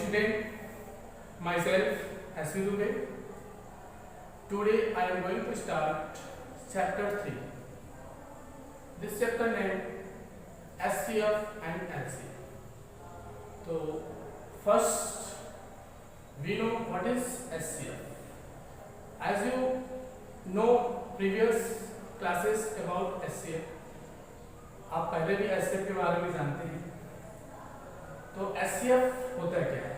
student, myself Asmi Dubey. Today I am going to start chapter 3. This chapter named SCF and LCF. So first we know what is SCF. As you know previous classes about SCF, आप पहले भी SCF के बारे में जानते हैं. तो SCF होता क्या है?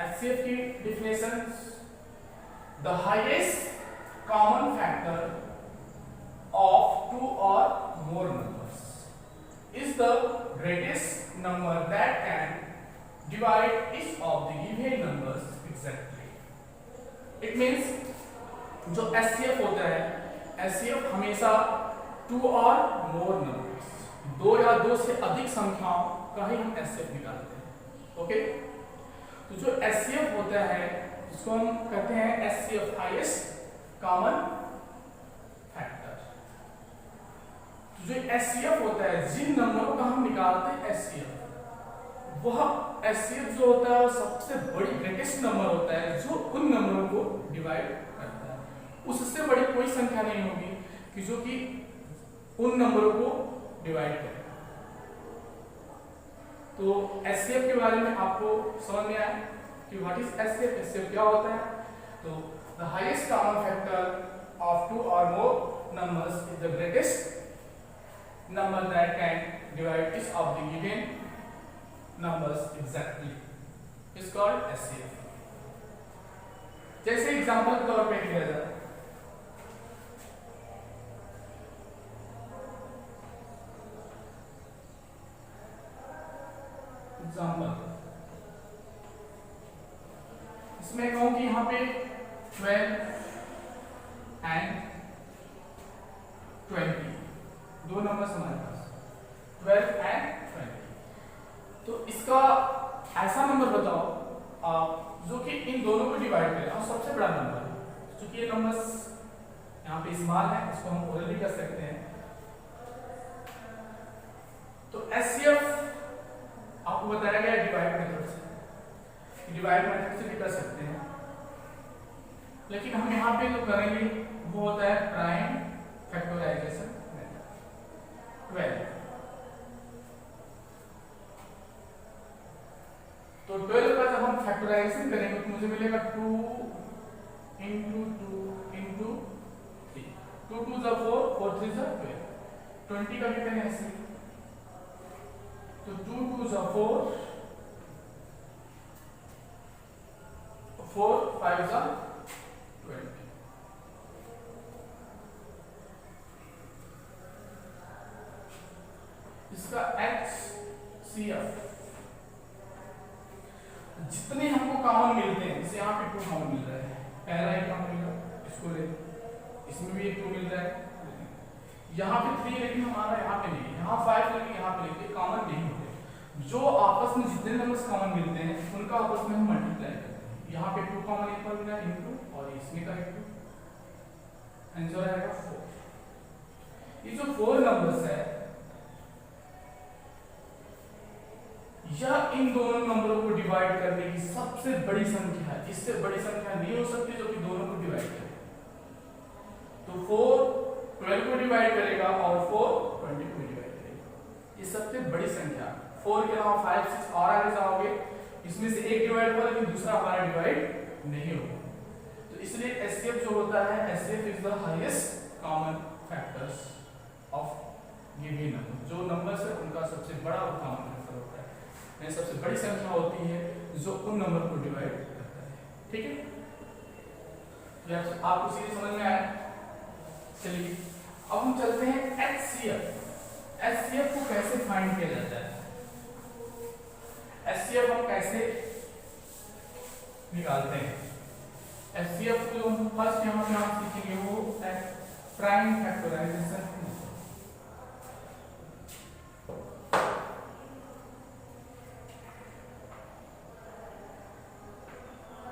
SCF की definition, the highest common factor of two or more numbers is the greatest number that can divide each of the given numbers exactly. It means जो SCF होता है, SCF हमेशा टू और मोर नंबर्स, दो या दो से अधिक संख्याओं का ही हम SCF निकालते हैं. ओके, तो जो SCF होता है इसको हम कहते हैं SCF हाईएस्ट कॉमन फैक्टर. तो जो SCF होता है, जिन नंबरों का हम निकालते हैं SCF, वह SCF जो होता है सबसे बड़ी ग्रेटेस्ट नंबर होता है जो उन नंबरों को डिवाइड करता है. उससे बड़ी कोई संख्या नहीं होगी कि जो कि उन नंबरों को डिवाइड करे. तो SCF के बारे में आपको समझ में आया कि व्हाट इज SCF, SCF क्या होता है. तो the highest common factor of two और more numbers is the greatest number that can divide each of the given numbers exactly is called SCF. जैसे एग्जांपल के तौर पे लिया जाए, इसमें कहूं कि यहाँ पे 12 एंड 20 दो नंबर हमारे पास 12 एंड 20. तो इसका ऐसा नंबर बताओ जो कि इन दोनों को डिवाइड करे और सबसे बड़ा नंबर है. क्योंकि ये नंबर्स यहाँ पे इस्तेमाल है, इसको हम ओरल भी कर सकते हैं. तो SCF आपको बताया गया डिवाइड मेथड से, डिवाइड मेथड से भी कर सकते हैं, लेकिन हम यहाँ पे जो करेंगे वो होता है प्राइम फैक्टराइजेशन मेथड. 12 तो 12 का जब हम फैक्टराइजेशन करेंगे तो मुझे मिलेगा 2 into 2 into 3. 2 2 is 4, 4 3 is 12. 20 का भी करें ऐसे, तो 2 2 is 4, 4 5 is 20. इसका HCF जितने हमको कॉमन मिलते हैं, जैसे यहाँ पे 2 कॉमन मिल रहा है, पहला एक कॉमन मिल रहा है, इसको ले, इसमें भी एक 2 मिल रहा है, यहाँ पे 3 लेकिन हमारा यहाँ पे नहीं, यहाँ 5 लेकिन यहाँ पे नहीं, कॉमन नहीं होते. जो आपस में जितने नंबर्स कॉमन मिलते हैं उनका आपस में हम मल्टीप्लाई करते हैं. यहाँ पे 2 कॉमन एक बार मिला इनटू और इसमें का इनटू, आंसर आएगा 4. ये जो 4 नंबर्स है यह इन दोनों नंबरों को डिवाइड करने की सबसे बड़ी संख्या है. इससे बड़ी संख्या नहीं हो सकती जो कि दोनों को डिवाइड करे. तो 4 12 को डिवाइड करेगा और 4 20 को डिवाइड करेगा. ये सबसे बड़ी संख्या. 4 के अलावा 5 6 और आगे जाओगे, इसमें से एक डिवाइड होगा लेकिन दूसरा हमारा डिवाइड नहीं होगा. तो इसलिए SCF जो होता है, SCF is the highest common factors of given number. जो नंबर है उनका सबसे बड़ा कॉमन फैक्टर होता है, यानी सबसे बड़ी संख्या होती है जो उन नंबर को डिवाइड करता है. ठीक है, आपको सीधे समझ में आया. चलिए अब हम चलते हैं HCF. SCF को कैसे फाइंड किया जाता है, SCF हम कैसे निकालते हैं. SCF को हम फर्स्ट यहाँ पे हम सीखेंगे वो prime factorisation.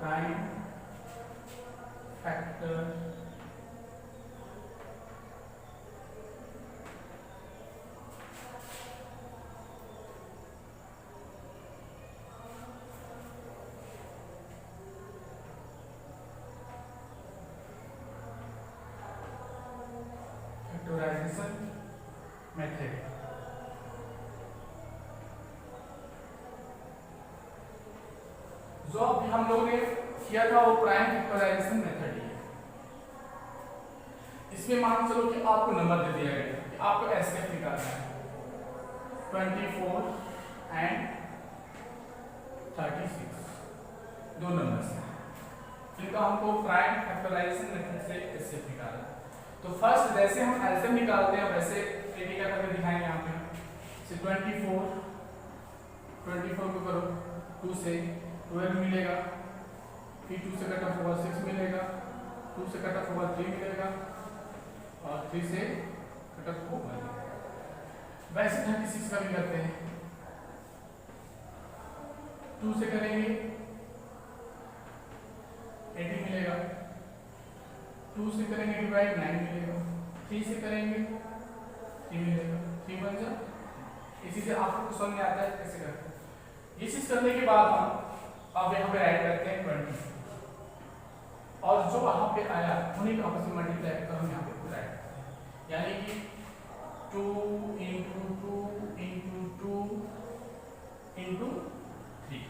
Prime factor factorisation method. जो अभी हम लोगों ने किया था वो प्राइम फैक्टराइजेशन मेथड ही है। इसमें मान चलो कि आपको नंबर दे दिया गया कि आपको एसएफ निकालना है 24 एंड 36, दो नंबर्स हैं, इनका हमको प्राइम फैक्टराइजेशन मेथड से एसएफ निकालना है। तो फर्स्ट जैसे हम एलसीएम निकालते हैं वैसे एक क्या करके दिखाएंगे यहाँ पे। 24 को करो 2 से 12 मिलेगा, फिर 2 से कट ऑफ होगा 6 मिलेगा, 2 से कट ऑफ होगा 3 मिलेगा और 3 से कट ऑफ होगा। वैसे 36 का भी करते हैं, 2 से करेंगे 80 मिलेगा, 2 से करेंगे डिवाइड 9 मिलेगा, 3 से करेंगे 3 मिलेगा, 3 बन जा। इसी से आपको समझ में आता है कैसे करते हैं। ये चीज करने के बाद हम अब यहाँ पे राइट करते हैं 20 और जो वहां पे आया उन्हीं का आपस में मल्टीप्लाई कर हम यहाँ पे राइट करते हैं, यानी कि 2 × 2 × 2 × 3।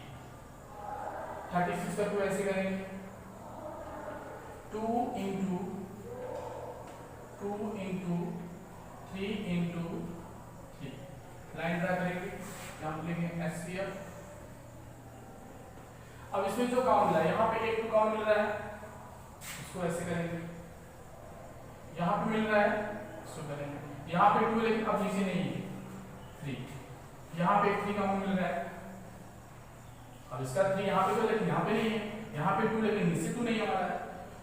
36 का 2 ऐसे करेंगे 2 × 2 × 3 × 3। लाइन ड्रा करेंगे, यहाँ पे लिखेंगे एचसीएफ। अब इसमें जो काउंट मिला है यहाँ पे 1 काउंट मिल रहा है, इसको ऐसे करेंगे, यहाँ पे मिल रहा है इसको करेंगे, यहाँ पे 2 लेकिन अब नीचे नहीं है 3, यहाँ पे 3 काउंट मिल रहा है, अब इसका 3 यहाँ पे तो लेकिन यहाँ पे नहीं है, यहाँ पे 2 लेकिन नीचे 2 नहीं आ रहा है।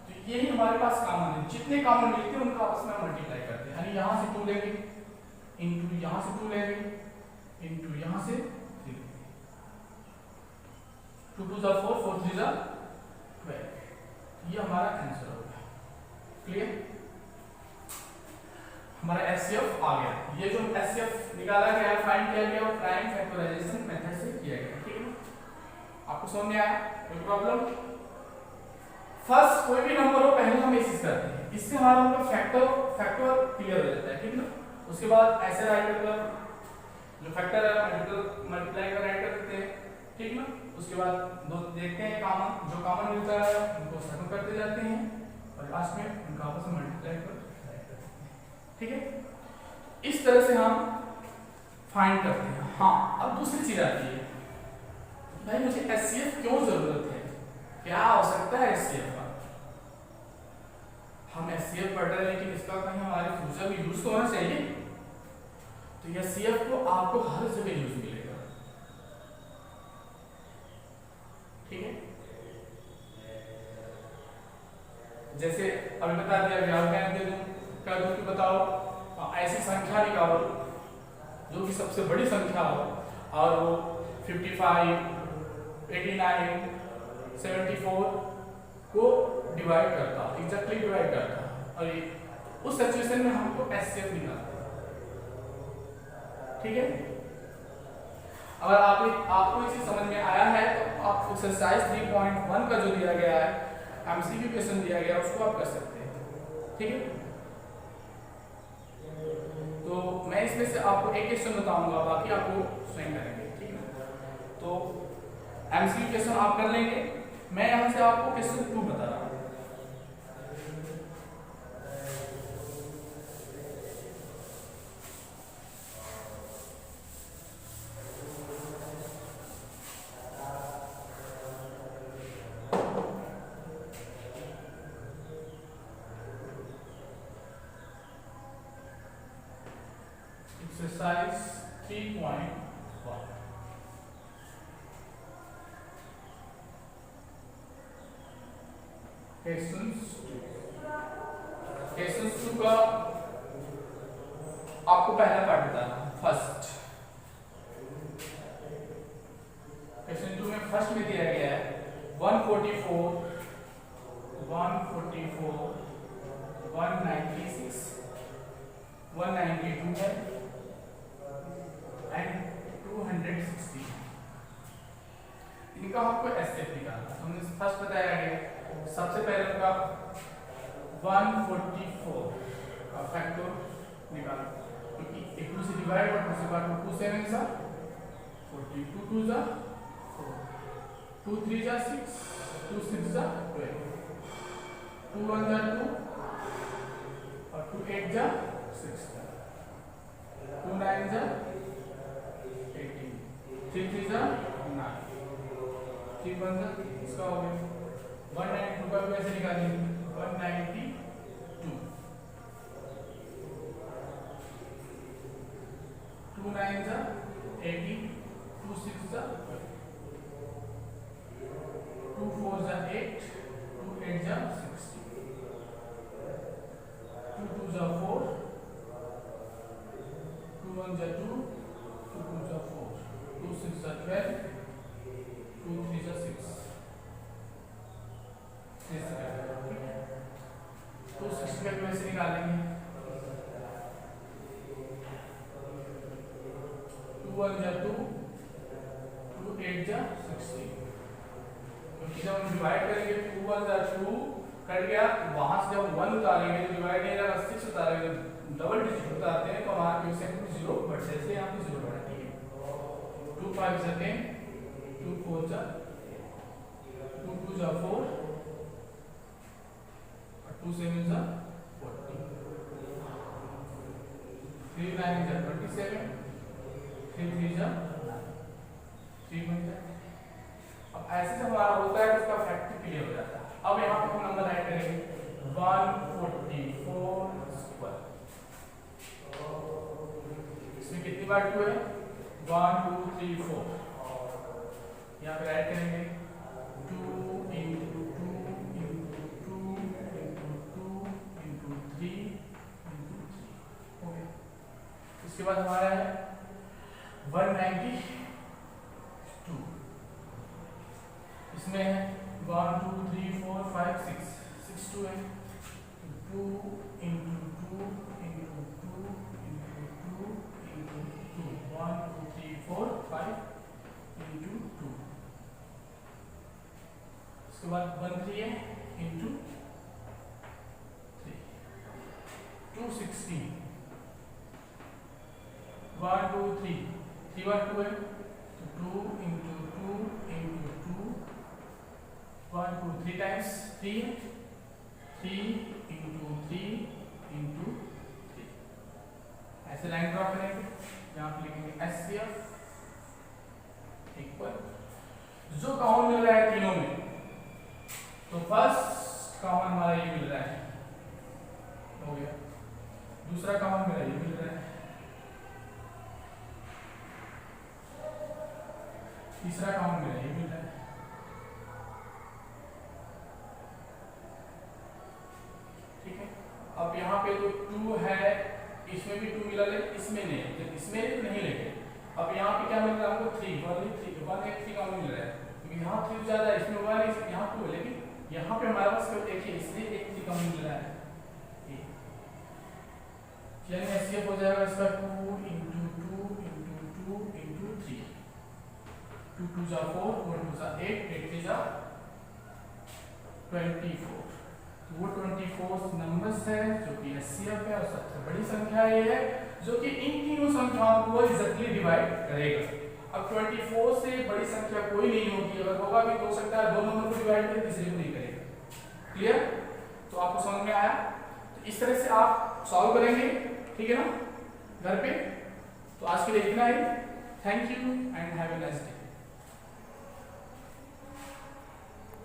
तो यही हमारे पास कॉमन है, जितने कॉमन मिलते हैं उनका आपस में मल्टीप्लाई करते हैं, यानी यहाँ से 2 लेंगे इनटू यहाँ से 2 लेंगे इनटू यहाँ से 3 लेंगे। 2 2 4 4 3 12, ये हमारा आंसर हो गया। क्लियर, हमारा एचसीएफ आ गया। ये जो एचसीएफ निकाला गया है, फाइंड किया गया, वो प्राइम फैक्टराइजेशन मेथड से किया गया। ठीक है, आपको समझ में आया? कोई प्रॉब्लम? फर्स्ट कोई भी नंबर हो पहले हम ये चीज करते हैं, इससे हमारा मतलब फैक्टर क्लियर हो जाता है। ठीक है ना, उसके बाद ऐसे राइट मतलब जो फैक्टर है मल्टीप्लाई कर राइट कर देते हैं। ठीक ना, उसके बाद दो देखते हैं कॉमन, जो कॉमन मिलता है उनको खत्म करते जाते हैं और लास्ट में उनका आपस में मल्टीप्लाई कर राइट कर देते हैं। ठीक है, इस तरह से हम फाइंड करते हैं। हाँ, अब दूसरी चीज आती है, भाई मुझे एचसीएफ क्यों जरूरत है, क्या आवश्यकता है एचसीएफ का? हम एचसीएफ पढ़ रहे हैं लेकिन इसका कहीं हमारे फ्यूचर में यूज तो होना चाहिए। तो एचसीएफ को आपको हर जगह यूज मिलेगा। ठीक है, जैसे अभी बता दिया गया, मैं दे दूं क्या दूं कि बताओ ऐसी संख्या निकालो जो कि सबसे बड़ी संख्या हो और वो 55, 89, 74 को डिवाइड करता, एग्जैक्टली डिवाइड करता, और उस सिचुएशन में हमको एचसीएफ निकालना है। ठीक है, अगर आपको इसे समझ में आया है तो आप एक्सरसाइज 3.1 का जो दिया गया है एमसीक्यू क्वेश्चन दिया गया है उसको आप कर सकते हैं। ठीक है, तो मैं इसमें से आपको एक क्वेश्चन बताऊंगा, बाकी आपको स्वयं करेंगे। ठीक है, तो एमसीक्यू क्वेश्चन आप कर लेंगे, मैं यहां से आपको क्वेश्चन 2 बता रहा हूं। एक्सरसाइज 3.1 क्वेश्चंस 2 का आपको पहला पार्ट बताना। फर्स्ट क्वेश्चन 2 में फर्स्ट में दिया गया है 144, 196, 192 है एंड 260। इनका आपको एस्टेट निकालना। हमने फर्स्ट बताया गया, सबसे पहले उनका 144 का फैक्टर निकालो, क्योंकि एक टू से डिवाइड और टू से काटो, 2 7 जा 40, 2 2 जा 4, 2 3 जा 6, 2 6 जा 12, 2 1 जा 2 और 2 8 जा 16, 2 9 जा 18, 3 3 जा 9, 3 1 जा, इसका हो गया 192 का कैसे निकालेंगे, 192, 2 9 जा 18, 2 6 जा 12, 2 4 जा 8, 2 8 जा 16, 2 2 जा 4, 2 1 जा 2, 2 2 जा 4, 2 6 जा 12, 2 3 जा 6, तो 65 में से निकालेंगे, 2 1 जा 2, 2 8 जा 16, क्योंकि जब हम डिवाइड करेंगे 2 1 जा 2 कट गया, वहां से जब 1 उतारेंगे तो डिवाइड नहीं रहेगा, 6 उतारेंगे, डबल डिजिट उतारते हैं तो हमारा कोएफिशिएंट 0 बढ़ते से यहाँ पे 0 बढ़ा, ठीक है। 2 5 जा 10, 2 4 जा 2 2 जा 4, 2 7 जा 40, 3 9 जा 27, 3 3 जा 3 1 जा। अब ऐसे जब हमारा होता है तो उसका फैक्टर क्लियर हो जाता है। अब यहाँ पे हम नंबर ऐड करेंगे 144 स्क्वायर, इसमें कितनी बार 2 है, 1 2 3 4, यहाँ पे ऐड करेंगे 2 into 2 into 2 into 2 into 3 into 3, okay. इसके बाद हमारा है 192, इसमें 1 2 3 4 5 6 6 2 है, 2 into 2 into 2 into 2 into 2, 1 2 3 4 5 into 2, उसके बाद 1 3 है into 3, 216, 1 2 3 3 1 2 है तो 2 into 2 into 2, 1 2 3 times 3 into 3 into 3, ऐसे लाइन ड्रॉ करेंगे, यहाँ पे लिखेंगे SCF इक्वल, जो कॉमन मिल रहा है तीनों में, तो फर्स्ट कॉमन हमारा ये मिल रहा है, हो गया, दूसरा कॉमन मेरा ये मिल रहा है, तीसरा कॉमन मेरा ये मिल रहा है, ठीक है। अब यहाँ पे जो 2 है इसमें भी 2 मिला, लेकिन इसमें नहीं, इसमें नहीं लेंगे। अब यहाँ पे क्या मिल रहा है हमको 3 1 3 कॉमन मिल रहा है, क्योंकि यहाँ 3 ज्यादा है, इसमें 1 है, यहाँ 2 है, लेकिन यहाँ पे हमारे पास केवल एक ही, इसलिए एक 3 कॉमन मिल रहा है, यानी एचसीएफ हो जाएगा इसका 2 into 2 into 2 into 3, 2 2 जा 4, 4 2 जा 8, 8 3 जा 24, वो 24 नंबर्स है जो कि एचसीएफ है और सबसे बड़ी संख्या ये है जो कि इन तीनों संख्याओं को एग्जैक्टली डिवाइड करेगा। अब 24 से बड़ी संख्या कोई नहीं होगी, अगर होगा भी तो हो सकता है 2 नंबर को डिवाइड करें, तीसरे को नहीं करेगा। क्लियर? तो आपको समझ में आया? तो इस तरह से आप सॉल्व करेंगे, ठीक है ना, घर पे। तो आज के लिए इतना ही। Thank you and have a nice day.